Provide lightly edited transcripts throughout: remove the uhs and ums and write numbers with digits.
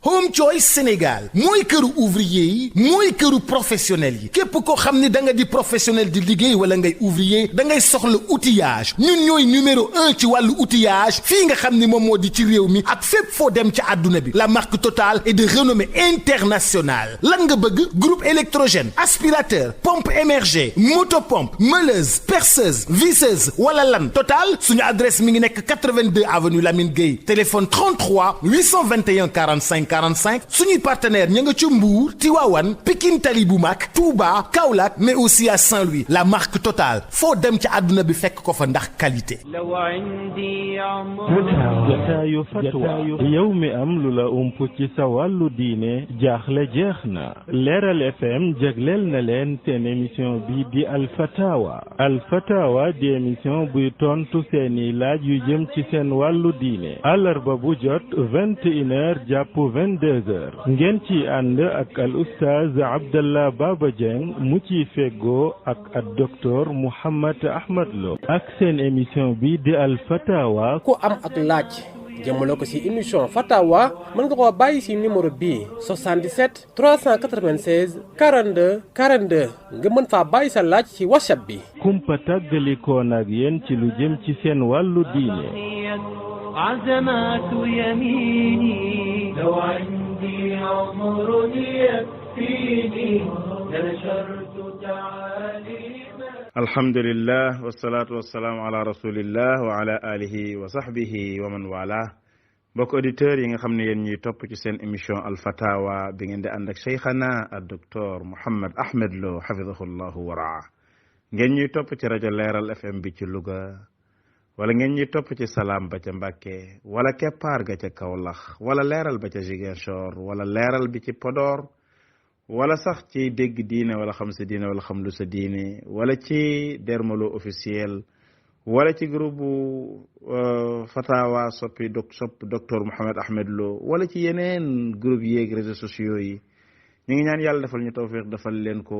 Home Choice Sénégal mooy këru ouvrier yi mooy këru professionnel yi képp koo xam ne da nga di professionnel di liggéey wala ngay ouvrier da ngay soxla outillage ñun ñooy numéro 1 ci wàllu outillage fii nga xam ne moom moo di ci réew mi ak fépp foo dem ci àdduna bi la marque Total est de renommée internationale lan nga bëgg groupe électrogène aspirateur pompe émergée motopompe meuleuse perceuse visseuse wala lan Total suñu adresse mi ngi nekk 82 avenue Lamine Gueye téléphone 33 821 45 suñuy partenaire ña nga ci Mbour Tivaouane Pikine Tali bu mag Touba Kaolack mais aussi à Saint-Louis la marque Total foo dem ci àdduna bi fekk ko fa ndax qualité. jataayu fatwa yow mi am lu la ump ci sa wàllu diine jaaxle jeex na Leeral FM jagleel na leen seen émission bi di Alfatawa di émission buy tontu seeni laaj yu jëm ci seen wàllu diine àllarba bu jot 21h jàpp 22h ngeen ci ànd ak al oustaz Abdallah Baba Dieng mu ci feggoo ak docteur Mouhammad Ahmad Lo ak seen émission bi di al fatawa ku am ak laaj jëmale ko ci émission fatawa mën nga koo bàyyi ci numéro bii 77 396 42 42 nga mën faa bàyyi sa laaj ci whatsapp bi kumpa tàggalikoon ak yéen ci lu jëm ci seen wàllu diine عزمات يميني لو عندي عمر يكفيني لنشرت تعاليم الحمد لله والصلاة والسلام على رسول الله وعلى آله وصحبه ومن والاه mbokk auditeurs yi nga xam ne yéen ñuy topp ci seen émission Al Fatawa bi ngeen di ànd ak cheikhana ak docteur Mouhammad Ahmad Lo hafidahullahu wa raa ngeen ñuy topp ci rajo Leeral FM bi ci Louga wala ngeen ñi topp ci Salam ba ca Mbàkke wala Keppaar ga ca Kawlax wala leeral ba ca Ziguinchor wala leeral bi ci Podor wala sax ci dégg diine wala xam sa diine wala xam lu sa diine wala ci Dermalo officiel wala ci groupe Fatawa sopp docteur Mouhammad Ahmad Lo wala ci yeneen groupe yeeg réseaux sociaux yi ñu ngi ñaan yàlla defal ñu tawfiq defal leen ko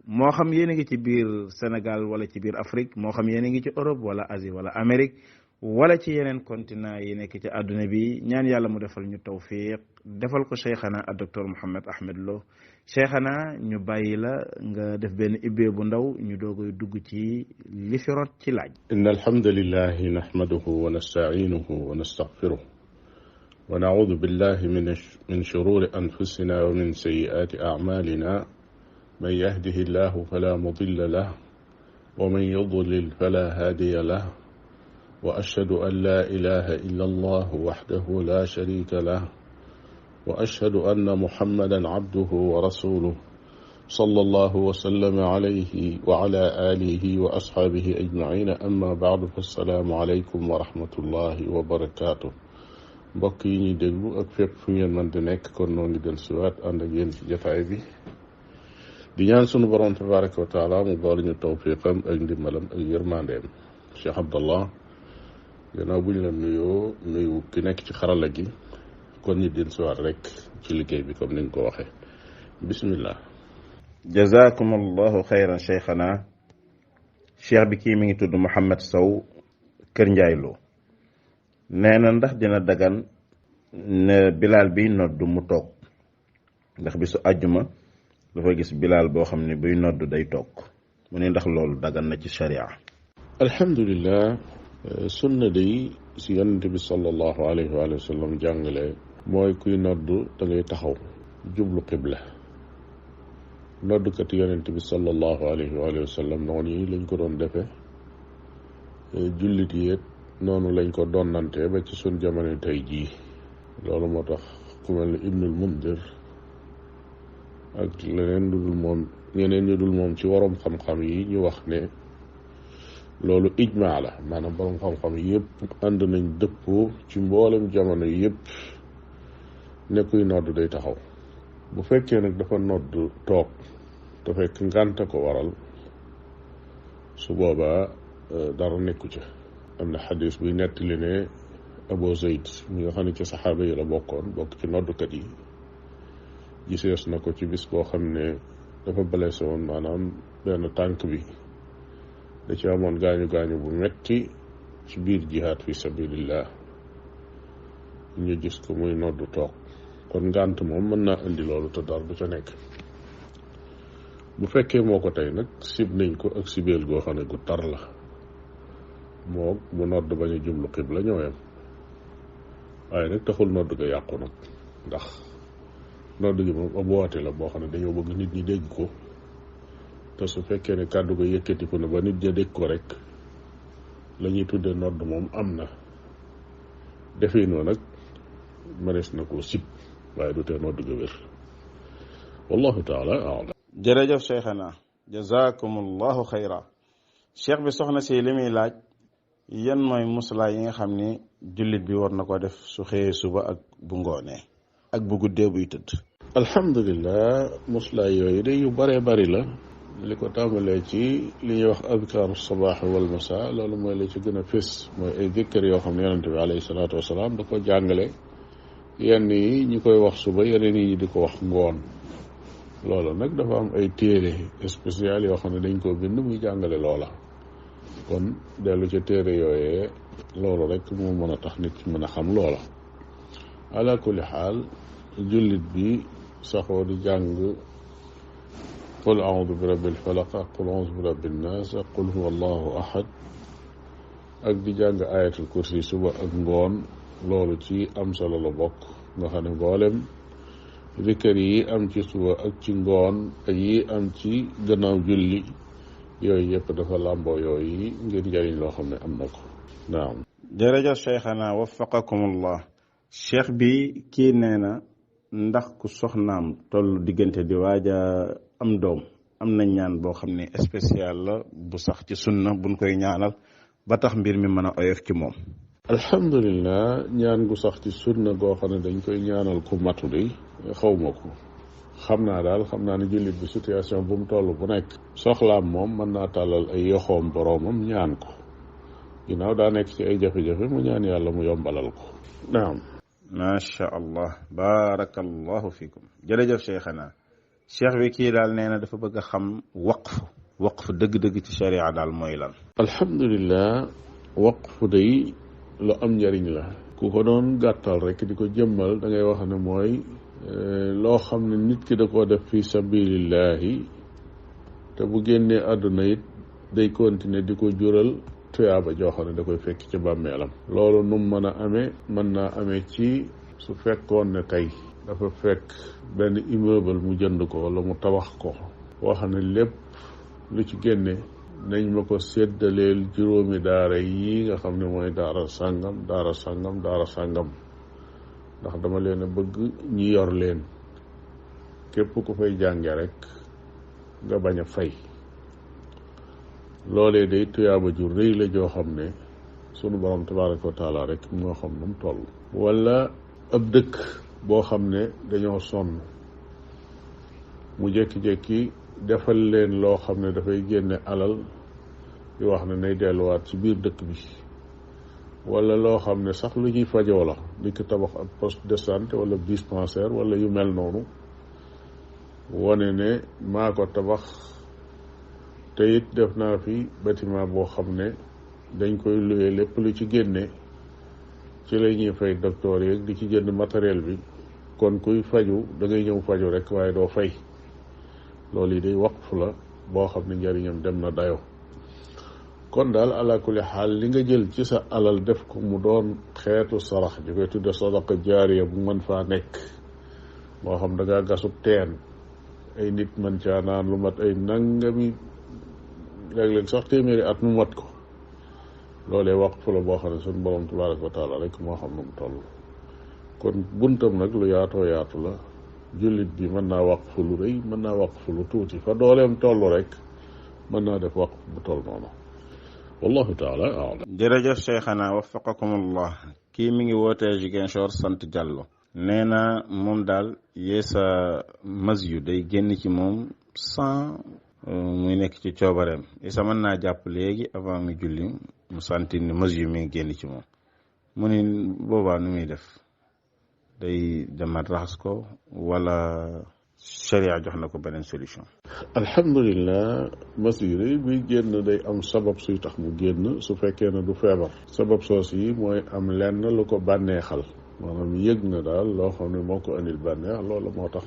moo xam yéen a ngi ci biir Sénégal wala ci biir Afrique moo xam yéen a ngi ci Europe wala Asie wala Amérique wala ci yeneen continent yi nekk ci àdduna bi ñaan yàlla mu defal ñu tawfiq defal ko cheikhana ak docteur Mouhammad Ahmad Lo cheikhana ñu bàyyi la nga def benn ibbee bu ndaw ñu doogoy dugg ci li fi rot ci laaj. inna alhamdulillahi nahmaduhu wa nasta'inuhu wa nastaghfiruh ونعوذ بالله من شرور أنفسنا ومن سيئات أعمالنا من يهده الله فلا مضل له ومن يضلل فلا هادي له وأشهد أن لا إله إلا الله وحده لا شريك له وأشهد أن محمدا عبده ورسوله صلى الله وسلم عليه وعلى آله وأصحابه أجمعين أما بعد فالسلام عليكم ورحمة الله وبركاته mbokk yi ñuy déglu ak fépp fu ngeen mën di nekk kon noo ngi del siwaat ànd ak yéen ci jotaay bi di ñaan sunu borom tabaraka wa taala mu boole ñu tawfiqam ak ndimbalam ak yërmandeem Cheikh Abdallah gannaaw bu ñu la nuyoo nuyu ki nekk ci xarala gi kon ñu del siwaat rek ci liggéey bi comme ni nga ko waxee bismillah jazakum allahu xayran cheikhana cheikh bi kii mi ngi tudd Mouhammad Sow Kër Njaay Lo nee na ndax dina dagan ne bilaal bi nodd mu toog ndax bisu àjjuma dafa gis bilaal boo xam ne buy nodd day toog mu ne ndax loolu dagan na ci sharia alhamdulillah sunna day si yonent bi sallallahu alayhi wa sallam jàngale mooy kuy nodd da ngay taxaw jublu qibla noddkat yonent bi sallallahu alayhi wa sallam noonu yi lañ ko doon defee jullit yi noonu lañ ko donnante ba ci sun jamono tey jii loolu moo tax ku mel ne Ibnul Mundir ak leneen lu dul moom ñeneen ñu dul moom ci waroom xam-xam yi ñu wax ne loolu ijmaa la maanaam borom xam-xam yëpp ànd nañ dëppoo ci mboolem jamono yëpp ne kuy nodd day taxaw bu fekkee nag dafa nodd toog te fekk ngànta ko waral su boobaa dara nekku ca am na xadis buy nettali ne Abu Zayd mi nga xam ne ci saxaaba yi la bokkoon bokk ci noddukat yi gisees na ko ci bis boo xam ne dafa blessé woon maanaam benn tànk bi da ci amoon gaañu bu metti ci biir jihaad fi sabilillah ñu gis ko muy noddu toog kon ngànt moom mën naa indi loolu te dara du ca nekk. bu fekkee moo ko tey nag sib nañ ko ak sibeel goo xam ne gu tar la moo mu nodd bañ a jublu xibla ñooyam waaye nag taxul nodd ga yàqu nag ndax nodd gi moom ab woote la boo xam ne dañoo bëgg nit ñi dégg ko te su fekkee ne kàddu ga yëkkatiku na ba nit ña dégg ko rek la ñuy tudde nodd moom am na definoo nag mënees na koo sib waaye du tee nodd ga wér wallahu taala a'lam. jërëjëf cheikhana jazakumullahu xayra. cheikh bi soxna si li muy laaj yan mooy muslaay yi nga xam ni jullit bi war na ko def su xëyee suba ak bu ngoonee ak bu guddee buy tëdd. alhamdulilah muslaay yooyu de yu bëree bëri la li ko tàmbalee ci li ñuy wax adkaaru sabaax wal masa loolu mooy la ci gën a fés mooy ay dikkër yoo xam ne yonente bi alayhi salaatu wasalaam da ko jàngale yenn yi ñi koy wax suba yeneen yi di ko wax ngoon. loolu nag dafa am ay téere spécial yoo xam ne dañ koo bind muy jàngale loola kon dellu ca téere yooyee loolu rek moo mën a tax nit ki mën a xam loola ala kulli xaal jullit bi saxoo di jàng qul a'uudu bi rabbil falaq ak qul a'uudu bi rabbin naas ak qul huwa allahu ahad ak di jàng ayatul kursi suba ak ngoon loolu ci am solo la bokk nga xam ne mboolem zikar yi am ci suba ak ci ngoon ak yi am ci gannaaw julli yooyu yëpp dafa làmboo yooyu ngir njëriñ loo xam ne am na ko naam. jërëjëf cheikhana waffaqakumullah. cheikh bi kii nee na ndax ku soxnaam toll diggante di waaja am doom am na ñaan boo xam ne spécial la bu sax ci sunna buñ koy ñaanal ba tax mbir mi mën a oyof ci moom. alhamdulilah ñaan gu sax ci sunna goo xam ne dañ koy ñaanal ku matu di xawma ko xam naa daal xam naa ne jullit bi situation bu mu toll bu nekk soxlaam moom mën naa tàllal ay yoxoom boroomam ñaan ko ginnaaw daa nekk ci ay jafe-jafe mu ñaan yàlla mu yombalal ko naam. macha allah barakallahu fikum. jërëjëf cheikhana. cheikh bi kii daal nee na dafa bëgg a xam waqf dëgg-dëgg ci sharia daal mooy lan. alhamdulilah waqf day lu am njariñ la ku ko doon gàttal rek di ko jëmmal da ngay wax ne mooy loo xam ne nit ki da koo def fi sabilillahi te bu génnee àdduna it day continuer di ko jural tuyaaba joo xam ne da koy fekk ci bàmmeelam. loolu nu mu mën a amee mën naa amee ci su fekkoon ne tey dafa fekk benn immeuble mu jënd ko wala mu tabax ko wax ne lépp lu ci génne nañ ma ko séddaleel juróomi daara yi nga xam ne mooy daara sàngam daara sàngam daara sàngam ndax dama leen a bëgg ñi yor leen képp ku fay jànge rek nga bañ a fay. loolee day tuyaaba ju rëy la joo xam ne sunu borom tabaraka wa taala rek moo xam nu mu toll. wala ab dëkk boo xam ne dañoo sonn mu jékki-jékki defal leen loo xam ne dafay génne alal di wax ne nay delluwaat ci biir dëkk bi wala loo xam ne sax lu ñuy fajoo la di ko tabax ak poste de santé wala dispensaire wala yu mel noonu wane ne maa ko tabax te it def naa fi bâtiment boo xam ne dañ koy luye lépp lu ci génne ci la ñuy fay docteur yeeg di ci jënd matériel bi kon kuy faju da ngay ñëw faju rek waaye doo fay. loolu yi day waqf la boo xam ne njëriñam dem na dayo kon daal ala kulli xaal li nga jël ci sa alal def ko mu doon xeetu sarax ñu koy tudde sadaqa jaariya bu mën faa nekk moo xam da ngaa gasub teen ay nit mën caa naan lu mat ay nangami léeg-léeg sax téeméeri at mu mat ko loolee waqf la boo xam ne suñu borom tabaraka wa taala rek moo xam nu mu toll kon buntam nag lu yaatoo yaatu la jullit bi mën naa waqf lu rëy mën naa waqf lu tuuti fa dooleem toll rek mën naa def waqf bu toll noonu wallahu taala a'lam. jërëjëf cheikhana waffaqakumullah. kii mi ngi wootee Ziguinchor sant Diallo. nee na moom daal yeesa mas yu day génn ci moom sans muy nekk ci coobareem yeesa mën naa jàpp léegi avant mu julli mu sentir ni mas yu mi ngi génn ci moom mu ni boobaa nu muy def day demat raxas ko wala sharia jox na ko beneen solution. alhamdulilah masir yi buy génn day am sabab suy tax mu génn su fekkee ne du feebar sabab soos yi mooy am lenn lu ko bànneexal maanaam yëg na daal loo xam ne moo ko andil bànneex loola moo tax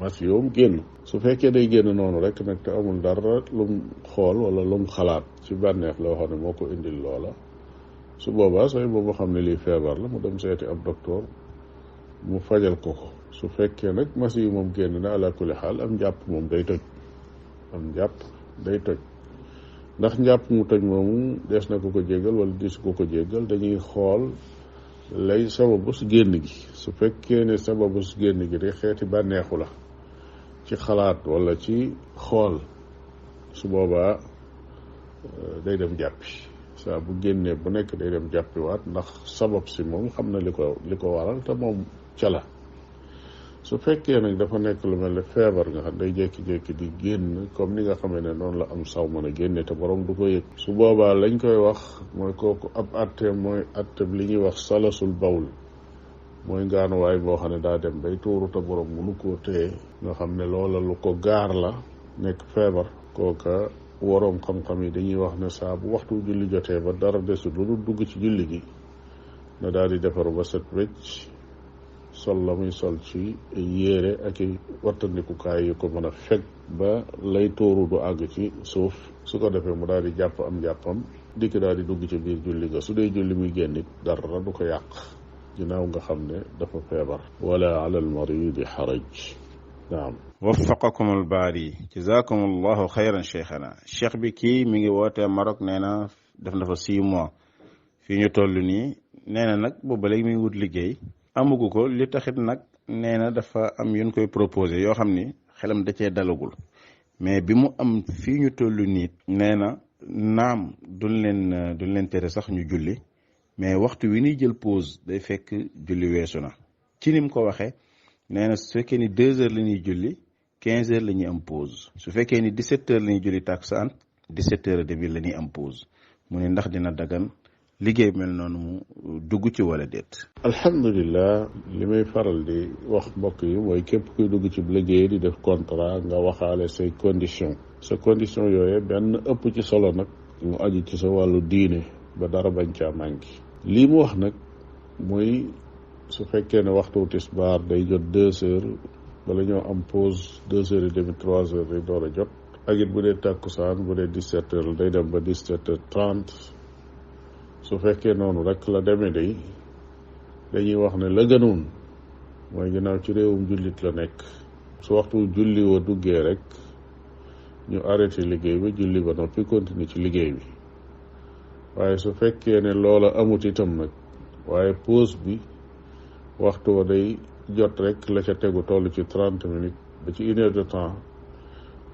mas yoom génn. su fekkee day génn noonu rek nag te amul dara lum xool wala lum xalaat ci bànneex loo xam ne moo ko indil loola su boobaa sooy boobu xam ne lii feebar la mu dem seeti ab docteur mu fajal ko ko. su fekkee nag mas yi moom génn na ala kulli xaal am njàpp moom day toj am njàpp day toj ndax njàpp mu toj moomu des na ko jéggal wala disu ko jéggal dañuy xool lay sababus génn gi. su fekkee ne sababus génn gi de xeeti bànneexu la ci xalaat wala ci xool su boobaa day dem jàppi saa bu génnee bu nekk day dem jàppiwaat ndax sabab si moom xam na li ko waral te moom ca la. su fekkee nag dafa nekk lu mel ne feebar nga xam day jékki-jékki di génn comme ni nga xamee ne noonu la am saw mën a génne te borom du ko yëg su boobaa lañ koy wax mooy kooku ab atte mooy atte li ñuy wax salasul bawl mooy ngaanuwaay boo xam ne daa dem bay tuuru te borom mënu koo téye nga xam ne loola lu ko gaar la nekk feebar kooka waroom xam-xam yi dañuy wax ne saa bu waxtu julli jotee ba dara desul lu dul dugg ci julli gi na daal di defaru ba set wecc sol la muy sol ci yére ak i wattandikukaay yu ko mën a fekk ba lay tóoru du àgg ci suuf su ko defee mu daal di jàpp am jàppam dikk daal di dugg ci biir julli ga su dee julli muy génn it dara du ko yàq ginnaaw nga xam ne dafa feebar wala ala al maridi xaraj naam waffaqakum al baari jazakum allahu xayran cheikhana cheikh bi kii mi ngi wootee Maroc nee na def na fa 6 mois fii ñu toll nii nee na nag booba léegi mi ngi wut liggéey amugu ko li taxit nag nee na dafa am yuñ koy proposé yoo xam ni xelam da cee dalagul mais bi mu am fii ñu toll nii nee na naam duñ leen tere sax ñu julli mais waxtu wi ñuy jël pause day fekk julli weesu na ci ni mu ko waxee nee na su fekkee ni 2 heures la ñuy julli 15 heures la ñuy am pause su fekkee ni 17 heures la ñuy julli takkusaan 17 heures et demi la ñuy am pause mu ne ndax dina dagan liggéey mel noonu mu dugg ci wala déet. alhamdulilah li may faral di wax mbokk yi mooy képp kuy dugg ci liggéey di def contrat nga waxaale say condition sa condition yooyu benn ëpp ci solo nag mu aju ci sa wàllu diine ba dara bañ caa manqué lii mu wax nag mooy su fekkee ne waxtu tisbaar day jot 2 heures bala ñoo am pause 2 heures et demi 3 heures day door a jot ak it bu dee tàkkusaan bu dee 17 heures day dem ba 17h30 su fekkee noonu rek la demee day dañuy wax ne la gënoon mooy ginnaaw ci réewum jullit la nekk su waxtu julli wa duggee rek ñu arrêté liggéey ba julli ba noppi continuer ci liggéey bi waaye su fekkee ne loola amut itam nag waaye pause bi waxtu wa day jot rek la ca tegu toll ci 30 minutes ba ci 1 heure de temps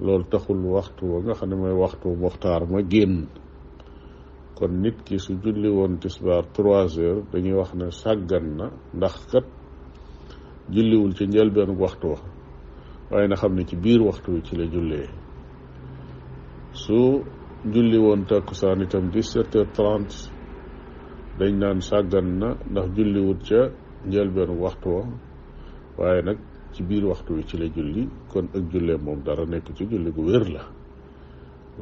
loolu taxul waxtu wa nga xam ne mooy waxtu muxtaar ma génn kon nit ki su julli woon tisbaar 3 heures dañuy wax ne sàggan na ndax kat julliwul ci njëlbeenu waxtu wa waaye na xam ne ci biir waxtu wi ci la jullee su julli woon takkusaan itam 17h30 dañ naan sàggan na ndax julliwut ca njëlbeenu waxtu wa waaye nag ci biir waxtu wi ci la julli kon ak jullee moom dara nekk ci julli gu wér la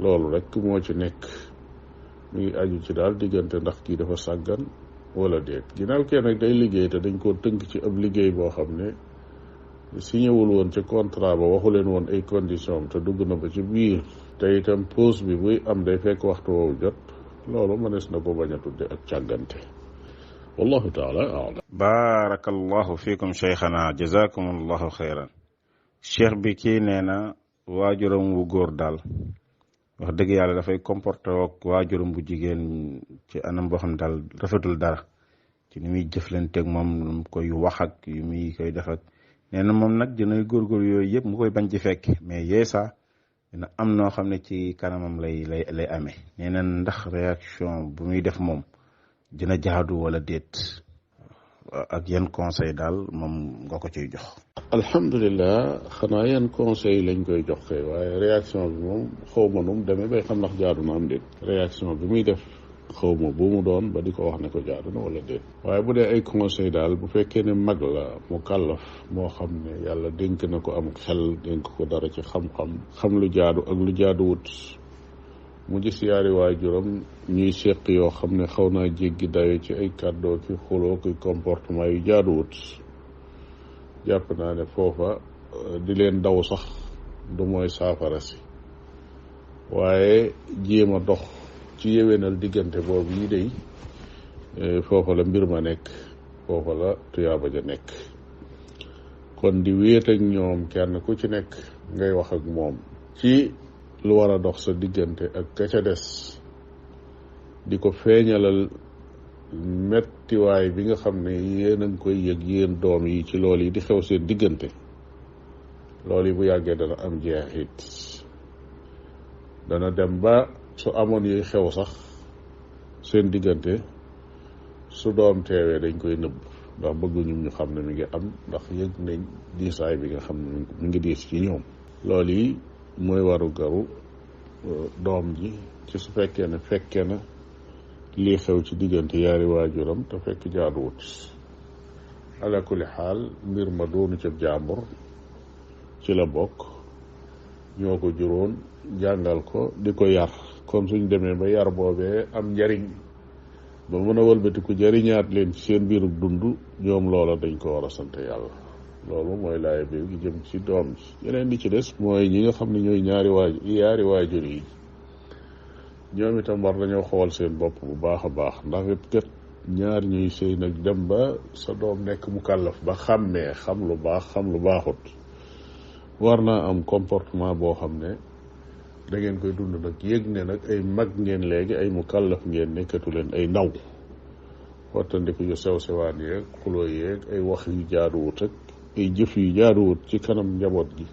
loolu rek moo ci nekk mi ngi aju ci daal diggante ndax kii dafa sàggan wala déet ginnaaw kee nag day liggéey te dañ koo tënk ci ab liggéey boo xam ne signéwul woon ci contrat ba waxu leen woon ay conditions te dugg na ba ci biir te itam pause bi buy am day fekk waxtu woowu jot loolu mënees na ko bañ a tudde ak càggante wallahu taala a'lam. barakallahu fiikum cheikhana jazakum allahu xayran cheikh bi kii nee na waajuram wu góor daal wax dëgg yàlla dafay comporté ak waajuram bu jigéen ci anam boo xam ne daal rafetul dara ci ni muy jëflanteeg moom koy wax ak yu muy koy def ak nee na moom nag dina góorgóor yooyu yëpp mu koy bañ ci fekk mais yeesa dina am noo xam ne ci kanamam lay amee nee na ndax réaction bu muy def moom dina jaadu wala déet ak yan conseil daal moom nga ko ciy jox. alhamdulilah xanaa yan conseil lañ koy jox kay waaye réaction bi moom xaw ma nu mu demee bay xam ndax jaadu na am déet réaction bi muy def xaw ma bu mu doon ba di ko wax ne ko jaadu na wala déet waaye bu dee ay conseil daal bu fekkee ne mag la mu kàllaf moo xam ne yàlla dénk na ko am xel dénk ko dara ci xam-xam xam lu jaadu ak lu jaaduwut mu gis yaari waajuram ñuy seq yoo xam ne xaw naa jéggi dayo ci ay kàddoo ki xuloo ki comportement yu jaaduwut jàpp naa ne foofa di leen daw sax du mooy saafara si waaye jéem a dox ci yéwénal diggante boobu yi day foofa la mbir ma nekk foofa la tuyaaba ja nekk kon di wéet ak ñoom kenn ku ci nekk ngay wax ak moom ci lu war a dox sa diggante ak ka ca des di ko feeñalal mettiwaay bi nga xam ne yéen a ngi koy yëg yéen doom yi ci lool yi di xew seen diggante loolu yi bu yàggee dana am jeexit dana dem ba su amoon yuy xew sax seen diggante su doom teewee dañ koy nëbb ndax bëgguñu ñu xam ne mi ngi am ndax yëg nañ diisaay bi nga xam ne mi ngi diis ci ñoom loolu yi mooy waru garu doom ji ci su fekkee ne fekkee na lii xew ci diggante yaari waajuram te fekk jaaduwut ala kulli xaal mbir ma doonu ca jàmbur ci la bokk ñoo ko juróon jàngal ko di ko yar kon suñ demee ba yar boobee am njariñ ba mën a wëlbatiku jariñaat leen ci seen biirug dund ñoom loola dañ ko war a sant yàlla loolu mooy laaya biir gi jëm ci doom ji yeneen di ci des mooy ñi nga xam ne ñooy yaari waajur yi ñoom itam war nañoo xool seen bopp bu baax a baax ndax it kat ñaar ñuy sëy nag dem ba sa doom nekk mu kàllaf ba xàmmee xam lu baax xam lu baaxut war naa am comportement boo xam ne da ngeen koy dund nag yëg ne nag ay mag ngeen léegi ay mu kàllaf ngeen nekkatu leen ay ndaw wattandiku yu sew sewaan yeeg xuloo yeeg ay wax yu jaaduwut ak ay jëf yu jaaduwut ci kanam njaboot gi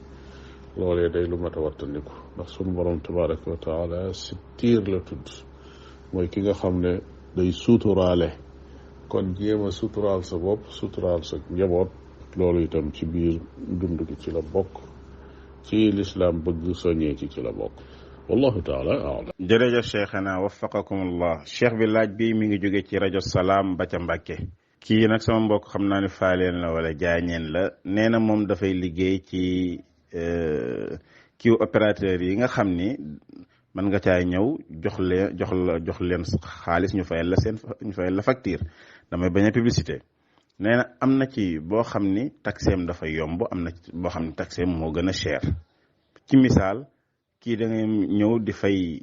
loolee day lu mat a wattandiku ndax sunu borom tabaraka wa taala sittiir la tudd mooy ki nga xam ne day suturaale kon jéem a suturaal sa bopp suturaal sa njaboot loolu itam ci biir dund gi ci la bokk ci lislaam bëgg soññee ci la bokk wallahu taala a'lam. jërëjëf cheikhana waffaqakum allah cheikh bi laaj bi mi ngi jóge ci rajo Salaam ba ca Mbàkke kii nag sama mbokk xam naa ne faaleen la wala jaañeen la nee na moom dafay liggéey ci kiw opérateur yi nga xam ni mën nga caa ñëw jox leen xaalis ñu fayal la facture damay bañ a publicité nee na am na ci boo xam ni taxeem dafa yomb am na ci boo xam ni taxeem moo gën a cher ci misaal kii da ngay ñëw di fay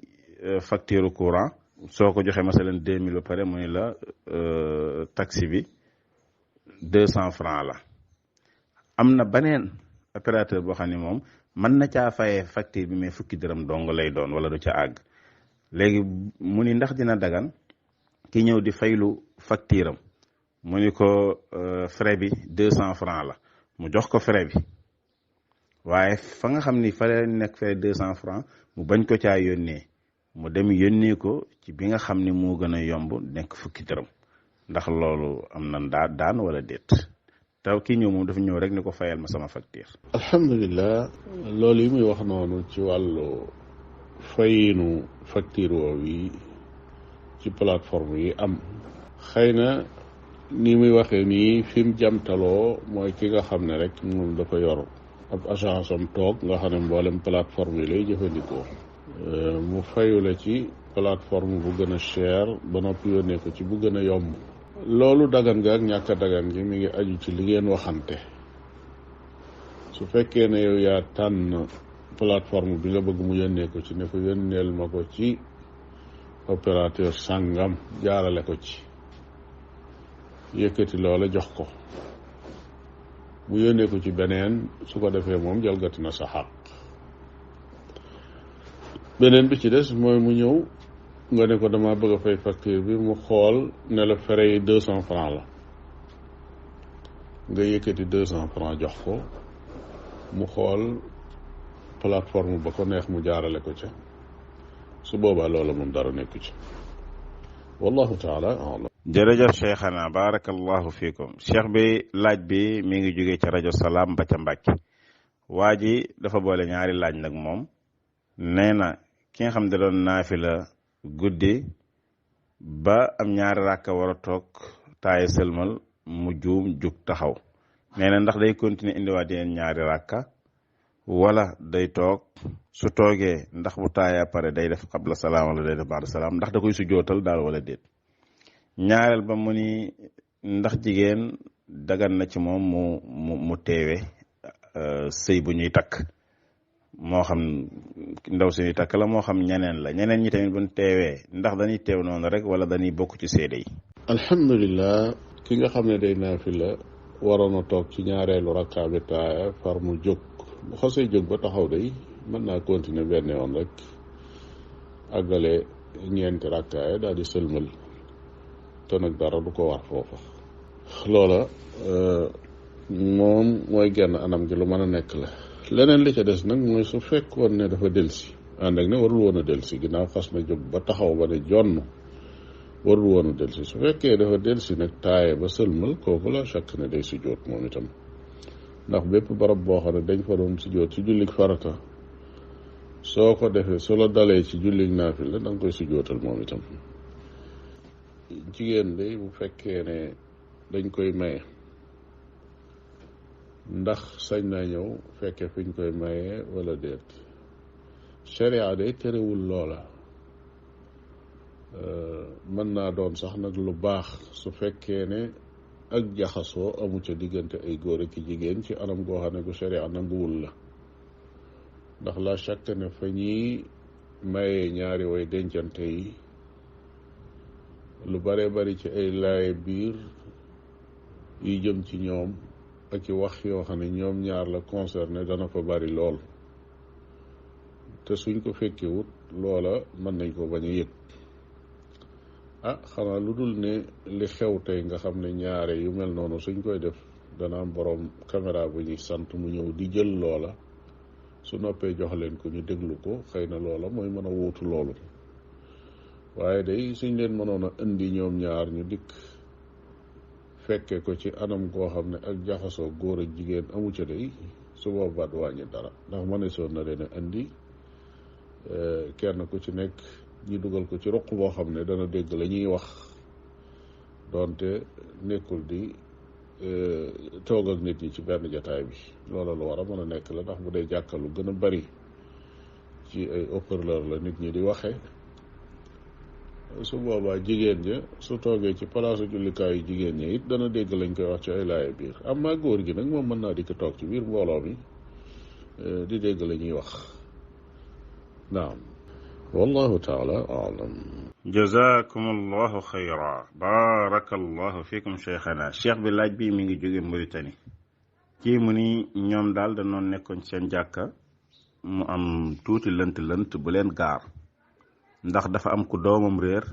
facture courant soo ko joxee masalan 2000 ba pare mu ne la taxi bi 200 francs la am na beneen opérateur boo xam ne moom mën na caa fayee facture bi mais fukki dërëm dong lay doon wala du ca àgg léegi mu ni ndax dina dagan ki ñëw di faylu facture am mu ni ko frais bi 200 francs la mu jox ko frais bi waaye fa nga xam ni fa la nekk frais 200 francs mu bañ ko caa yónnee mu dem yónnee ko ci bi nga xam ni moo gën a yomb nekk fukki dërëm ndax loolu am na daan wala déet taw kii ñëw moom dafa ñëw rek ni ko fayal ma sama facture. alhamdulilah loolu yi muy wax noonu ci wàllu fayinu facture woowu yi ci plateforme yi am xëy na ni muy waxee nii fi mu jamtaloo mooy ki nga xam ne rek moom dafa yor ab agence am toog nga xam ne mboolem plateforme yi lay jëfandikoo mu fayu la ci plateforme bu gën a cher ba noppi yónnee ko ci bu gën a yomb loolu dagan ga ak ñàkk a dagan gi mi ngi aju ci li ngeen waxante su fekkee ne yow yaa tànn plateforme bi nga bëgg mu yónnee ko ci ne ko yónneel ma ko ci opérateur sàngam jaarale ko ci yëkkati loola jox ko mu yónnee ko ci beneen su ko defee moom jalgati na sa xaq beneen bi ci des mooy mu ñëw nga ne ko dama bëgg a fay facture bi mu xool ne la frais yi 200 francs la nga yëkkati 200 francs jox ko mu xool plateforme ba ko neex mu jaarale ko ca su boobaa loola moom dara nekku ci wallahu taala alam. jërëjëf cheikhana barakallahu fiikum cheikh bi laaj bi mi ngi jógee ci rajo Salaam ba ca Mbàkke waa ji dafa boole ñaari laaj nag moom nee na ki nga xam ne doon naafila guddi ba am ñaari ràkka war a toog taaye sëlmal mu juum jug taxaw nee na ndax day continuer indiwaat yeneen ñaari ràkka wala day toog su toogee ndax bu taayaa pare day def qabla salaam wala day def baada salaam ndax da koy sujootal daal wala déet. ñaareel ba mu ni ndax jigéen dagan na ci moom mu teewe sëy bu ñuy takk moo xam ndaw si ñuy takk la moo xam ñeneen la ñeneen ñi tamit buñ teewee ndax dañuy teew noonu rek wala dañuy bokk ci seede yi. alhamdulilah ki nga xam ne day naafila waroon a toog ci ñaareelu rakkaa bi taaya far mu jóg bu xasee jóg ba taxaw day mën naa continuer benn yoon rek àggale ñeenti rakkaaya daal di sëlmal te nag dara du ko war foofa. loola moom mooy genn anam gi lu mën a nekk la. leneen li ca des nag mooy su fekkoon ne dafa delsi ànd ak ne warul woon a delsi ginnaaw xas na jóg ba taxaw ba ne jonn warul woon a delsi su fekkee dafa delsi nag taaye ba sëlmal kooku la chàkk ne day sujjóot moom itam ndax bépp barab boo xam ne dañ fa doon sujjóot ci jullig farata soo ko defee su la dalee ci jullig naafila da nga koy sujjóotal moom itam. jigéen day bu fekkee ne dañ koy maye ndax sañ naa ñëw fekke fiñ koy maye wala déet. sharia day terewul loola mën naa doon sax nag lu baax su fekkee ne ak jaxasoo amu ca diggante ay góor ak jigéen ci anam goo xam ne gu sharia nanguwul la ndax la chaque ne fa ñuy maye ñaari way dencante yi lu bare bari ci ay laaye biir yi jëm ci ñoom ak ci wax yoo xam ne ñoom ñaar la concerné dana fa bari lool te suñ ko fekkewut loola mën nañ ko bañ a yëg xanaa lu dul ne li xew tey nga xam ne ñaare yu mel noonu suñ koy def dana am boroom caméra bu ñuy sant mu ñëw di jël loola su noppee jox leen ko ñu déglu ko xëy na loola mooy mën a wuutu loolu waaye day suñ leen mënoon a indi ñoom ñaar ñu dikk fekke ko ci anam goo xam ne ak jaxasoo góor ak jigéen amu ca day su boobaa du wàññi dara ndax mëneesoon na leen a indi kenn ku ci nekk ñu dugal ko ci roq boo xam ne dana dégg la ñuy wax doonte nekkul di toog ak nit ñi ci benn jataay bi loola lu war a mën a nekk la ndax bu dee jàkkalu gën a bari ci ay haut-parleur la nit ñi di waxe su boobaa jigéen ja su toogee ci palaasu jullikaayu jigéen ña it dana dégg lañ koy wax ci ay laaye biir amma góor gi nag moom mën naa di ko toog ci biir mbooloo mi di dégg la ñuy wax naam wallahu taala alam. jazakum allahu xayra barakallahu fikum cheikhana. cheikh bi laaj bi mi ngi jóge Mauritanie kii mu ni ñoom daal danoon nekkoon seen jàkka mu am tuuti lënt bu leen gaar ndax dafa am ku doomam réer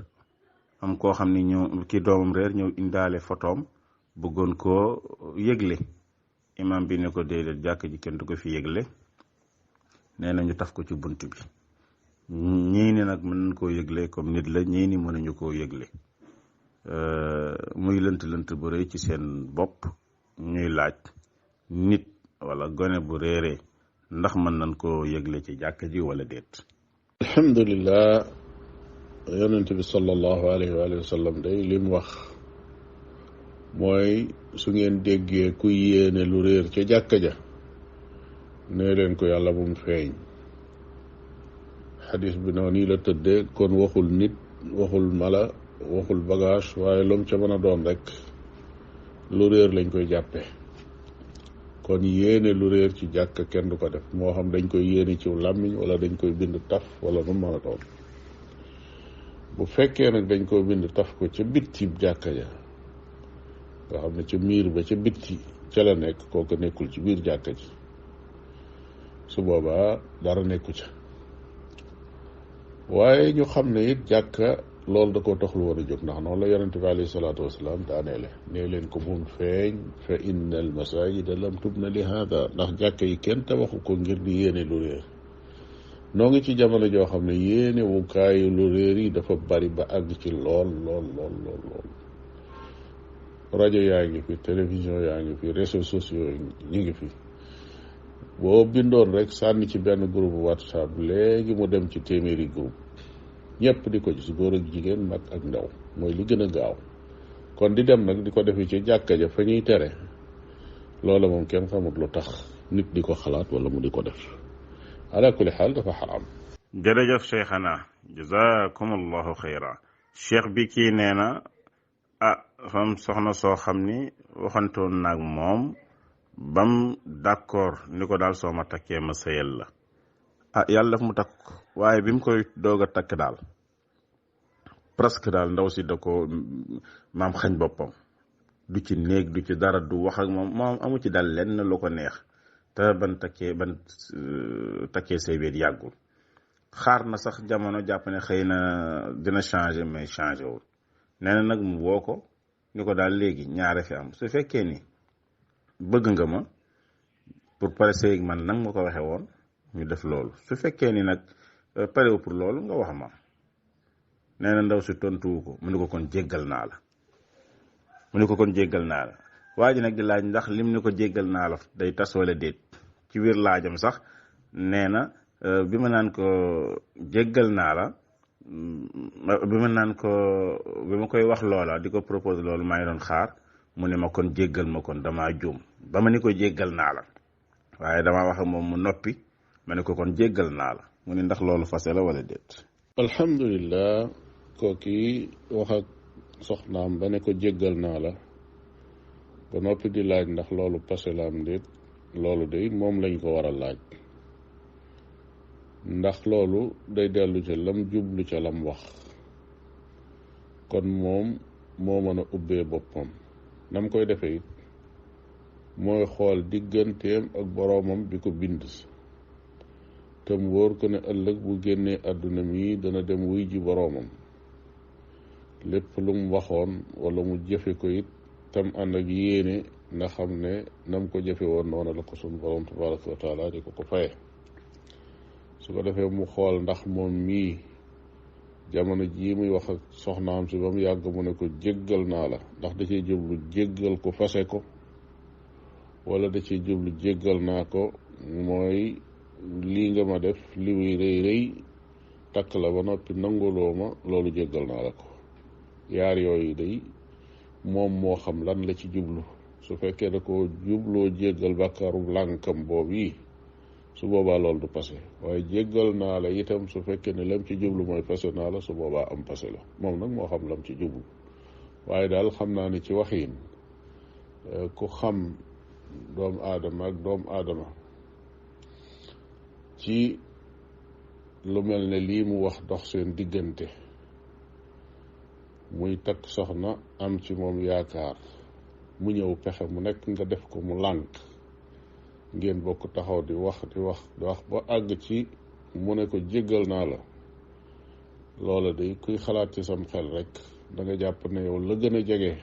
am koo xam ni ki doomam réer ñëw indaale photoom bëggoon koo yëgle imam bi ne ko déedéet jàkk ji kenn du ko fi yëgle nee na ñu taf ko ci bunt bi ñii ni nag mën nañ koo yëgle comme nit la ñii ni mënuñu koo yëgle muy lënt bu rëy ci seen bopp ñuy laaj nit wala gone bu réeree ndax mën nañ koo yëgle ci jàkk ji wala déet. alhamdulillah yonent bi sallallahu alayhi wa sallam day lim wax mooy su ngeen déggee ku yéene lu réer ca jàkka ja nee leen ko yàlla bu mu feeñ. xadis bi noonu nii la tëddee kon waxul nit waxul mala waxul bagage waaye lu mu ca mën a doon rek lu réer lañ koy jàppe kon yéene lu réer ci jàkka kenn du ko def moo xam dañ koy yéene ci làmmiñ wala dañ koy bind taf wala nu mën a doon bu fekkee nag dañ koy bind taf ko ca bitti jàkka ja nga xam ne ca miir ba ca bitti ca la nekk kooku nekkul ci biir jàkka ji su boobaa dara nekku ca waaye ñu xam ne it jàkka loolu da koo taxul woon a jóg ndax noonu la yonente bi alayhi salaatu wasalaam daaneele nee leen ko bum feeñ fa inna al masajida lam tubna li hada ndax jàkka yi kenn tabaxu ko ngir di yéene lu réer noo ngi ci jamono joo xam ne yéene wukaayu lu réer yi dafa bari ba àgg ci lool rajo yaa ngi fi télévision yaa ngi fi réseaux sociaux ñu ngi fi boo bindoon rek sànni ci benn groupe WhatsApp léegi mu dem ci téeméeri groupe ñëpp di ko gis góor ak jigéen mag ak ndaw mooy li gën a gaaw kon di dem nag di ko defi ci jàkka ja fa ñuy tere loola moom kenn xamut lu tax nit di ko xalaat wala mu di ko def ala kulli xaal dafa xaraam. jërëjëf cheikhana jazakumullahu xayra. cheikh bi kii nee na fam soxna soo xam ni waxantoon naag moom bam d'accord ni ko daal soo ma takkee ma sëyal la yàlla daf mu takk waaye bi mu koy doog a takk daal presque daal ndaw si da ko maam xañ boppam du ci néeg du ci dara du wax ak moom amu ci daal lenn lu ko neex te ban takkee sëy bi yàggul xaar na sax jamono jàpp ne xëy na dina changer mais changé wul nee na nag mu woo ko ni ko daal léegi ñaare fi am su fekkee ni bëgg nga ma pour pare sëy man nag ma ko waxee woon ñu def loolu su fekkee ni nag parewu pour loolu nga wax ma. nee na ndaw si tontuwu ko mu ne ko kon jéggal naa la waa ji nag di laaj ndax lim ni ko jéggal naa la day tas wala déet ci biir laajam sax nee na bi ma naan ko jéggal naa la bi ma koy wax loola di ko propose loolu maa ngi doon xaar mu ne ma kon jéggal ma kon damaa juum ba ma ni ko jéggal naa la waaye damaa wax ak moom mu noppi ma ne ko kon jéggal naa la mu ne ndax loolu fase la wala déet. alhamdulillah kooki wax ak soxnaam ba ne ko jéggal naa la ba noppi di laaj ndax loolu passé la am déet loolu de moom lañ ko war a laaj ndax loolu day dellu ca lam jublu ca lam wax kon moom moo mën a ubbee boppam nam koy defee it mooy xool digganteem ak boroomam bi ko bind te mu wóor ko ne ëllëg bu génnee àdduna mi dana dem wuy ji boroomam lépp lu mu waxoon wala mu jëfe ko it tam ànd ak yéene nga xam ne nam ko jëfe woon noonu la ko sunu borom tabaraka wa taala di ko faye su ko defee mu xool ndax moom mii jamono jii muy wax ak soxnaam si ba mu yàgg mu ne ko jéggal naa la ndax da cee jublu jéggal ko fase ko wala da cee jublu jéggal naa ko mooy lii nga ma def li muy rëy takk la ba noppi nanguloo ma loolu jéggal naa la ko yaar yooyu day moom moo xam lan la ci jublu su fekkee da ko jubloo jéggal bàkkaaru lànkam boobu yi su boobaa loolu du passé waaye jéggal naa la itam su fekkee ne lam ci jublu mooy passé naa la su boobaa am passé la moom nag moo xam lam ci jublu waaye daal xam naa ni ci waxiin ku xam doomu aadama ak doomu aadama ci lu mel ne lii mu wax dox seen diggante muy takk soxna am ci moom yaakaar mu ñëw pexe mu nekk nga def ko mu lànk ngeen bokk taxaw di wax ba àgg ci mu ne ko jéggal naa la loola day kuy xalaat ci sam xel rek da nga jàpp ne yow la gën a jege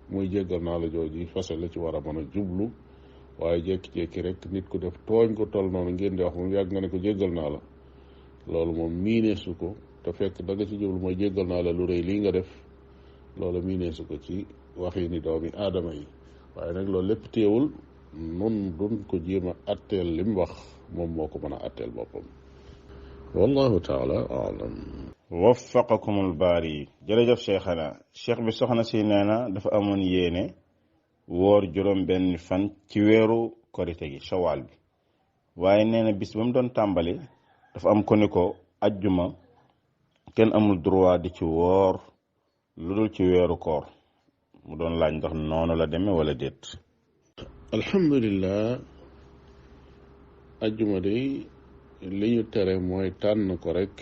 muy jéggal naa la jooji fase la ci war a mën a jublu waaye jékki-jékki rek nit ku def tooñ ko toll noonu ngeen di wax moom yàgg nga ne ko jéggal naa la loolu moom miineesu ko te fekk da nga ci jublu mooy jéggal naa la lu rëy lii nga def loolu miineesu ko ci waxi ni doomi aadama yi waaye nag loolu lépp teewul nun duñ ko jéem a atteel lim wax moom moo ko mën a atteel boppam wallahu taala alam waffaqakumul baari jërëjëf cheikhana cheikh bi soxna si nee na dafa amoon yéene woor juróom benn fan ci weeru korite gi shawal bi waaye nee na bis ba mu doon tàmbali dafa am ko ni ko ajjuma kenn amul droit di ci woor lu dul ci weeru koor mu doon laaj ndax noonu la demee wala déet. alhamdulillah ajjuma day li ñu tere mooy tànn ko rek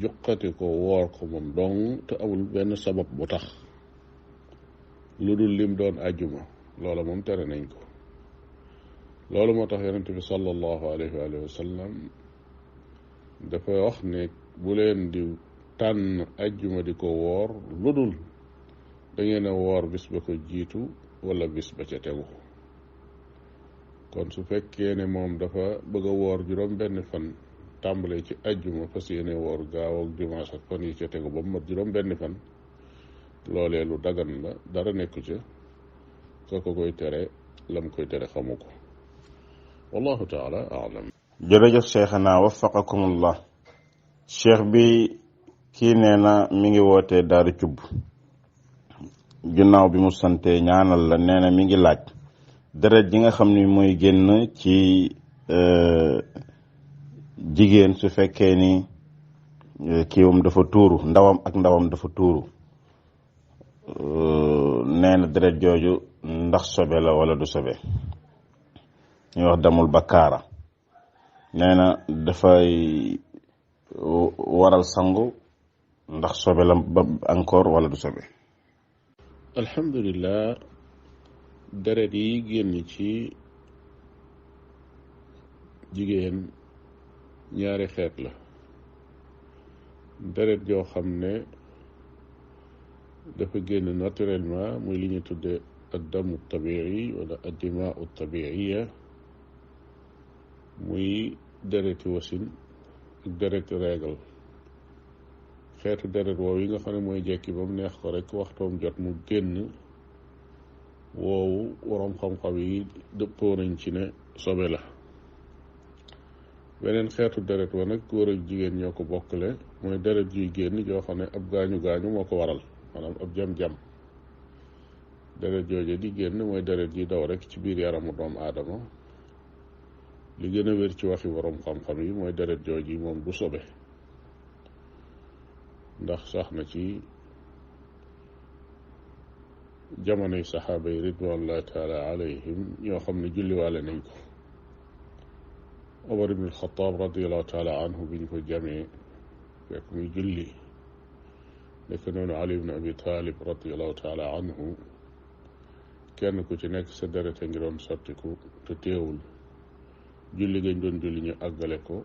juqati ko woor ko moom dong te amul benn sabab bu tax lu dul lim doon ajjuma loola moom tere nañ ko loolu moo tax yonent bi sallallahu alayhi wa sallam dafa wax ne bu leen di tànn ajjuma di ko woor lu dul da ngeen a woor bis ba ko jiitu wala bis ba ca tegu kon su fekkee ne moom dafa bëgg a woor juróom benn fan tàmbale ci ajjuma fas yéene woor gaaw ak dimanche ak fan yi ca tegu ba mu mat juróom benn fan loolee lu dagan la dara nekku ca ko koy tere lam koy tere xamu ko wallahu taala alam jërëjëf cheikhana waffaqakumullah cheikh bi kii nee na mi ngi wootee daaru cubb ginnaaw bi mu sante ñaanal la nee na mi ngi laaj deret ji nga xam ni mooy génn ci jigéen su fekkee ni kiiwam dafa tuuru ndawam dafa tuuru nee na deret jooju ndax sobe la wala du sobe ñuy wax damul bakkaara nee na dafay waral sangu ndax sobe la ba encore wala du sobe. alhamdulillah deret yi génn ci jigéen ñaari xeet la deret joo xam ne dafa génn naturellement muy li ñu tudde addamu tabi'i wala addimaa'u tabi'iyya muy dereti wasin ak dereti régal xeetu deret woowu yi nga xam ne mooy jekki ba mu neex ko rek waxtoom jot mu génn woowu waroom xam-xam yi dëppoo nañ ci ne sobe la. beneen xeetu deret wa nag góor ak jigéen ñoo ko bokkale mooy deret juy génn joo xam ne ab gaañu moo ko waral maanaam ab jam-jam deret jooje di génn mooy deret ji daw rek ci biir yaramu doomu aadama li gën a wér ci waxi waroom xam-xam yi mooy deret jooji moom du sobe ndax sax na ci jamonoy saxaaba yi ridwanullahi taala alayhim ñoo xam ne julliwaale nañ ko. Omar ibn al-Khattab radiallahu taala anhu biñ ko jamee fekk muy julli nekk noonu Ali ibn Abi Talib radiallahu taala anhu kenn ku ci nekk sa deret a ngi doon sottiku te teewul julli gañ doon julli ñu àggale ko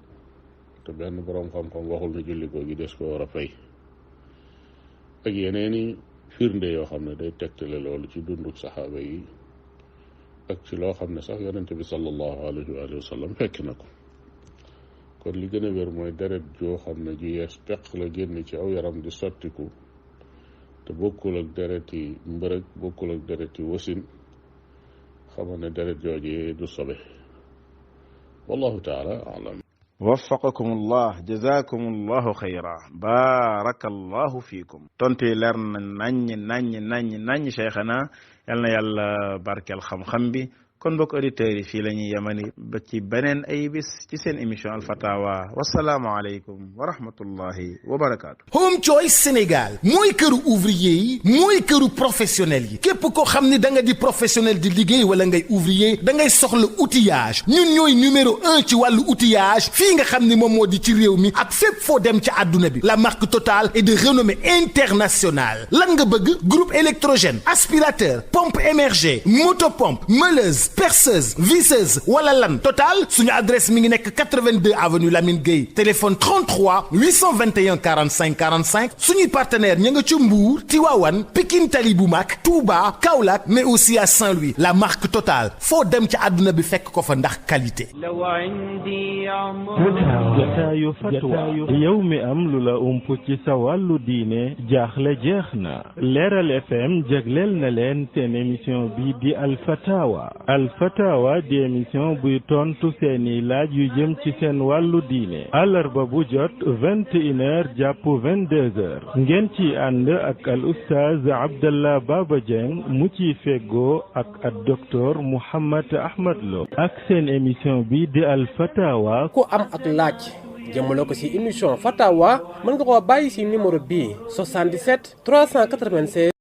te benn boroom xam-xam waxul na julli googu des ko war a fay ak yeneeni firnde yoo xam ne day tegtale loolu ci dunduk saxaaba yi ak ci loo xam ne sax yonente bi sallallahu alayhi wa sallam fekk na ko kon li gën a wér mooy deret joo xam ne ju yees peq la génn ci aw yaram di sottiku te bokkul ak dereti mbërëg bokkul ak dereti wasin xamal ne deret jooje du sobe wallahu taala alam. waffaqakum allah jazakum allahu xayra barakallahu fiikum tontu yi leer na naññ cheikhana yal na yàlla barkeel xam-xam bi kon mbokk auditeurs yi fii la ñuy yemani ba ci beneen ay bis ci seen émission alfatawa wasalaamu aleykum wa rahmatullahi wa barakaatu. Home Choice Sénégal mooy këru ouvrier yi mooy këru professionnel yi képp koo xam ni da nga di professionnel di liggéey wala ngay ouvrier da ngay soxla outillage ñun ñooy numéro 1 ci wàllu outillage fii nga xam ni moom moo di ci réew mi ak fépp foo dem ci àdduna bi la marque Total est de renommée internationale lan nga bëgg groupe électrogène aspirateur pompe émergée motopompe meuleuse perceuse visseuse wala lan Total suñu adresse mi ngi nekk 82 avenue Lamine Gueye téléphone 33 821 45 45 suñuy partenaire ña nga ci Mbour Tivaouane Pikine Tali bu mag Touba Kaolack mais aussi à Saint-Louis la marque Total foo dem ci àdduna bi fekk ko fa ndax qualité. jataayu fatwa yow mi am lu la ump ci sa wàllu diine jaaxle jeex na Leeral FM jagleel na leen seen émission bi di Alfatawa Alfatawa di émission buy tontu seeni laaj yu jëm ci seen wàllu diine àllarba bu jot 21h jàpp 22h ngeen ci ànd ak al oustaz Abdallah Baba Dieng mu ciy feggoo ak docteur Mouhammad Ahmad Lo ak seen émission bi di Alfatawa ku am ak laaj jëmale ko ci émission Fatawa mën nga koo bàyyi ci numéro bii 77 396